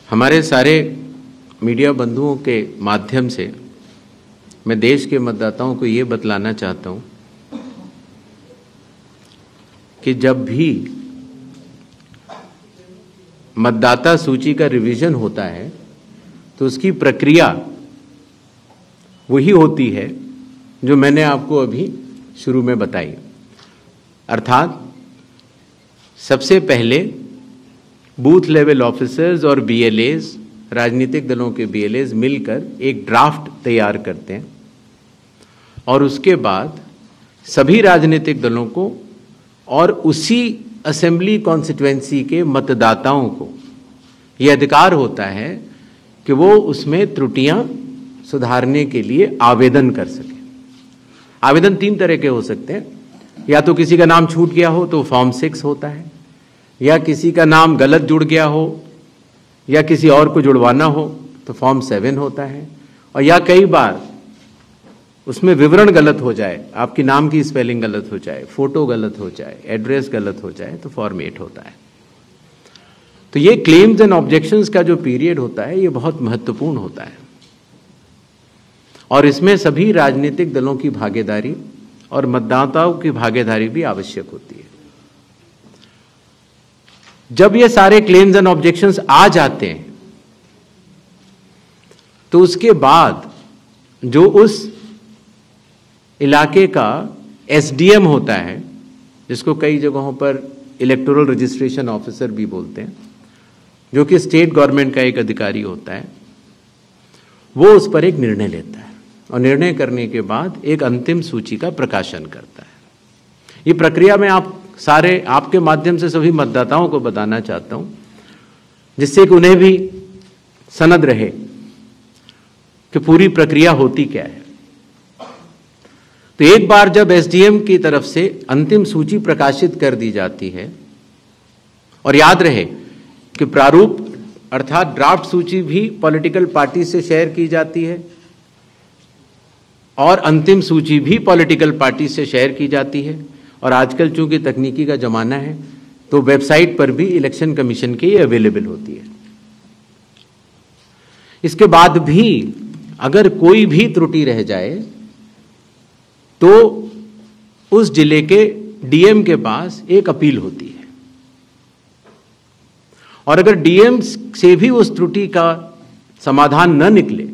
हमारे सारे मीडिया बंधुओं के माध्यम से मैं देश के मतदाताओं को ये बतलाना चाहता हूँ कि जब भी मतदाता सूची का रिवीजन होता है तो उसकी प्रक्रिया वही होती है जो मैंने आपको अभी शुरू में बताई। अर्थात सबसे पहले बूथ लेवल ऑफिसर्स और बीएलएज, राजनीतिक दलों के बीएलएज मिलकर एक ड्राफ्ट तैयार करते हैं और उसके बाद सभी राजनीतिक दलों को और उसी असेंबली कॉन्स्टिट्यूएंसी के मतदाताओं को ये अधिकार होता है कि वो उसमें त्रुटियां सुधारने के लिए आवेदन कर सकें। आवेदन 3 तरह के हो सकते हैं, या तो किसी का नाम छूट गया हो तो फॉर्म 6 होता है, या किसी का नाम गलत जुड़ गया हो या किसी और को जुड़वाना हो तो फॉर्म 7 होता है, और या कई बार उसमें विवरण गलत हो जाए, आपकी नाम की स्पेलिंग गलत हो जाए, फोटो गलत हो जाए, एड्रेस गलत हो जाए तो फॉर्म 8 होता है। तो ये क्लेम्स एंड ऑब्जेक्शंस का जो पीरियड होता है ये बहुत महत्वपूर्ण होता है और इसमें सभी राजनीतिक दलों की भागीदारी और मतदाताओं की भागीदारी भी आवश्यक होती है। जब ये सारे क्लेम्स एंड ऑब्जेक्शंस आ जाते हैं तो उसके बाद जो उस इलाके का एसडीएम होता है, जिसको कई जगहों पर इलेक्टोरल रजिस्ट्रेशन ऑफिसर भी बोलते हैं, जो कि स्टेट गवर्नमेंट का एक अधिकारी होता है, वो उस पर एक निर्णय लेता है और निर्णय करने के बाद एक अंतिम सूची का प्रकाशन करता है। ये प्रक्रिया में आपके माध्यम से सभी मतदाताओं को बताना चाहता हूं, जिससे कि उन्हें भी सनद रहे कि पूरी प्रक्रिया होती क्या है। तो एक बार जब एसडीएम की तरफ से अंतिम सूची प्रकाशित कर दी जाती है, और याद रहे कि प्रारूप अर्थात ड्राफ्ट सूची भी पॉलिटिकल पार्टी से शेयर की जाती है और अंतिम सूची भी पॉलिटिकल पार्टी से शेयर की जाती है, और आजकल चूंकि तकनीकी का जमाना है तो वेबसाइट पर भी इलेक्शन कमीशन की ये अवेलेबल होती है। इसके बाद भी अगर कोई भी त्रुटि रह जाए तो उस जिले के डीएम के पास एक अपील होती है, और अगर डीएम से भी उस त्रुटि का समाधान न निकले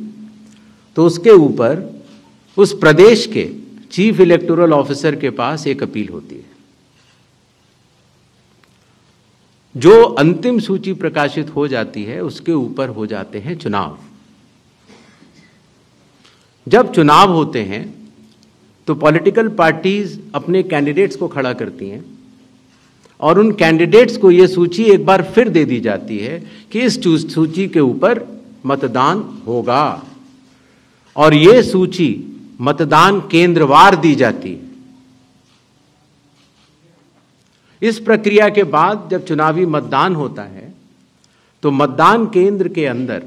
तो उसके ऊपर उस प्रदेश के चीफ इलेक्टोरल ऑफिसर के पास एक अपील होती है। जो अंतिम सूची प्रकाशित हो जाती है उसके ऊपर हो जाते हैं चुनाव। जब चुनाव होते हैं तो पॉलिटिकल पार्टीज अपने कैंडिडेट्स को खड़ा करती हैं और उन कैंडिडेट्स को यह सूची एक बार फिर दे दी जाती है कि इस सूची के ऊपर मतदान होगा, और यह सूची मतदान केंद्रवार दी जाती है। इस प्रक्रिया के बाद जब चुनावी मतदान होता है तो मतदान केंद्र के अंदर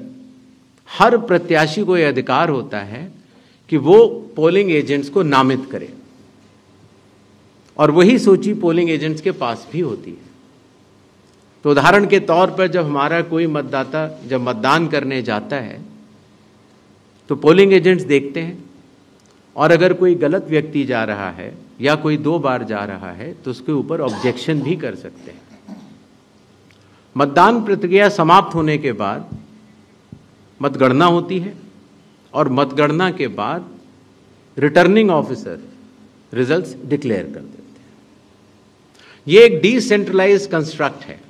हर प्रत्याशी को यह अधिकार होता है कि वो पोलिंग एजेंट्स को नामित करे, और वही सूची पोलिंग एजेंट्स के पास भी होती है। तो उदाहरण के तौर पर जब हमारा कोई मतदाता जब मतदान करने जाता है तो पोलिंग एजेंट्स देखते हैं, और अगर कोई गलत व्यक्ति जा रहा है या कोई 2 बार जा रहा है तो उसके ऊपर ऑब्जेक्शन भी कर सकते हैं। मतदान प्रक्रिया समाप्त होने के बाद मतगणना होती है, और मतगणना के बाद रिटर्निंग ऑफिसर रिजल्ट्स डिक्लेयर कर देते हैं। ये एक डिसेंट्रलाइज्ड कंस्ट्रक्ट है।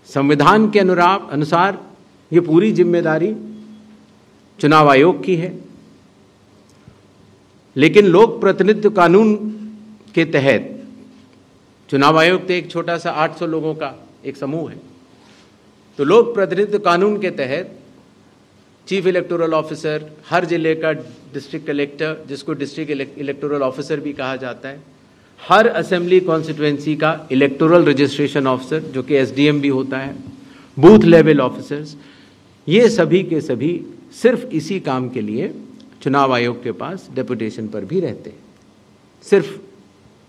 संविधान के अनुसार ये पूरी जिम्मेदारी चुनाव आयोग की है, लेकिन लोक प्रतिनिधित्व कानून के तहत चुनाव आयोग तो एक छोटा सा 800 लोगों का एक समूह है, तो लोक प्रतिनिधित्व कानून के तहत चीफ इलेक्टोरल ऑफिसर, हर जिले का डिस्ट्रिक्ट कलेक्टर, जिसको डिस्ट्रिक्ट इलेक्टोरल ऑफिसर भी कहा जाता है, हर असेंबली कॉन्स्टिट्यूएंसी का इलेक्टोरल रजिस्ट्रेशन ऑफिसर जो कि एसडीएम भी होता है, बूथ लेवल ऑफिसर्स, ये सभी के सभी सिर्फ इसी काम के लिए चुनाव आयोग के पास डेपुटेशन पर भी रहते हैं, सिर्फ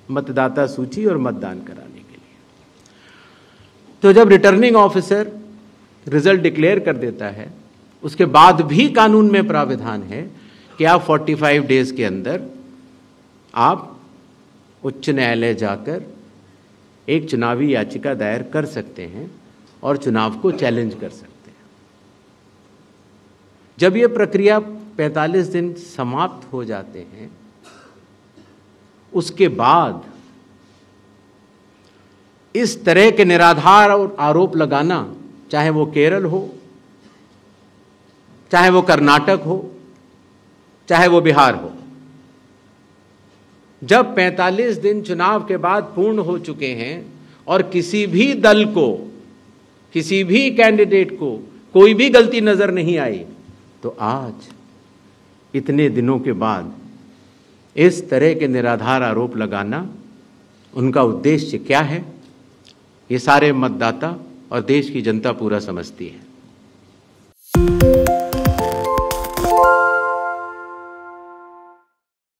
मतदाता सूची और मतदान कराने के लिए। तो जब रिटर्निंग ऑफिसर रिजल्ट डिक्लेयर कर देता है, उसके बाद भी कानून में प्राविधान है कि आप 45 डेज के अंदर आप उच्च न्यायालय जाकर एक चुनावी याचिका दायर कर सकते हैं और चुनाव को चैलेंज कर सकते हैं। जब ये प्रक्रिया 45 दिन समाप्त हो जाते हैं, उसके बाद इस तरह के निराधार और आरोप लगाना, चाहे वो केरल हो, चाहे वो कर्नाटक हो, चाहे वो बिहार हो, जब 45 दिन चुनाव के बाद पूर्ण हो चुके हैं और किसी भी दल को, किसी भी कैंडिडेट को कोई भी गलती नजर नहीं आई, तो आज इतने दिनों के बाद इस तरह के निराधार आरोप लगाना, उनका उद्देश्य क्या है, ये सारे मतदाता और देश की जनता पूरा समझती है।